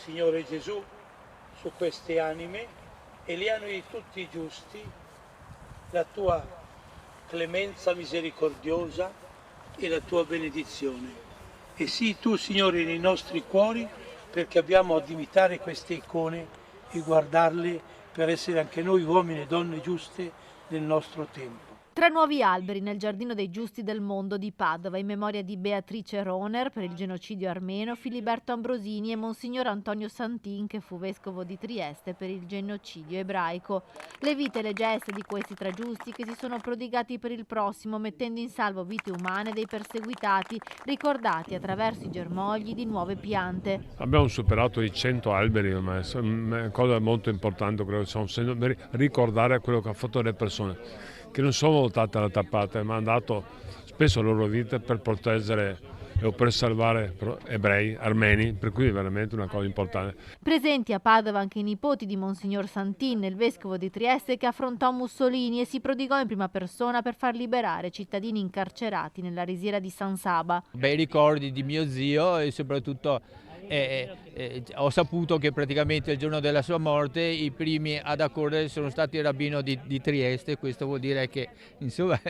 Signore Gesù, su queste anime e li animi di tutti i giusti, la tua clemenza misericordiosa e la tua benedizione. E sii tu, Signore, nei nostri cuori, perché abbiamo ad imitare queste icone e guardarle per essere anche noi uomini e donne giuste nel nostro tempo. 3 nuovi alberi nel Giardino dei Giusti del Mondo di Padova in memoria di Beatrice Rohner per il genocidio armeno, Filiberto Ambrosini e Monsignor Antonio Santin, che fu vescovo di Trieste per il genocidio ebraico. Le vite e le gesta di questi 3 giusti che si sono prodigati per il prossimo, mettendo in salvo vite umane dei perseguitati, ricordati attraverso i germogli di nuove piante. Abbiamo superato i 100 alberi ormai, è una cosa molto importante, credo che sono ricordare quello che hanno fatto le persone, che non sono votate alla tappata, ma hanno dato spesso la loro vita per proteggere o per salvare ebrei, armeni, per cui è veramente una cosa importante. Presenti a Padova anche i nipoti di Monsignor Santin, il vescovo di Trieste, che affrontò Mussolini e si prodigò in prima persona per far liberare cittadini incarcerati nella risiera di San Saba. Bei ricordi di mio zio e soprattutto ho saputo che praticamente il giorno della sua morte i primi ad accorrere sono stati il rabbino di Trieste. Questo vuol dire che insomma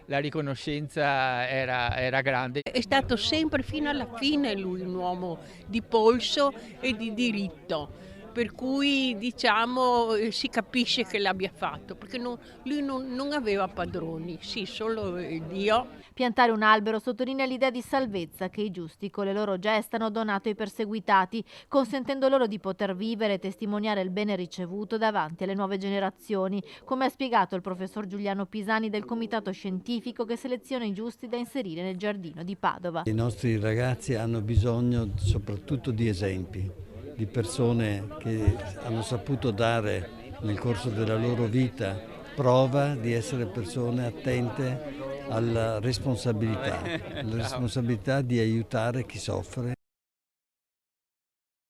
la riconoscenza era grande. È stato sempre fino alla fine lui un uomo di polso e di diritto, per cui diciamo si capisce che l'abbia fatto, perché lui non aveva padroni, sì, solo Dio. Piantare un albero sottolinea l'idea di salvezza che i giusti con le loro gesta hanno donato ai perseguitati, consentendo loro di poter vivere e testimoniare il bene ricevuto davanti alle nuove generazioni, come ha spiegato il professor Giuliano Pisani del comitato scientifico che seleziona i giusti da inserire nel giardino di Padova. I nostri ragazzi hanno bisogno soprattutto di esempi, di persone che hanno saputo dare nel corso della loro vita prova di essere persone attente alla responsabilità di aiutare chi soffre.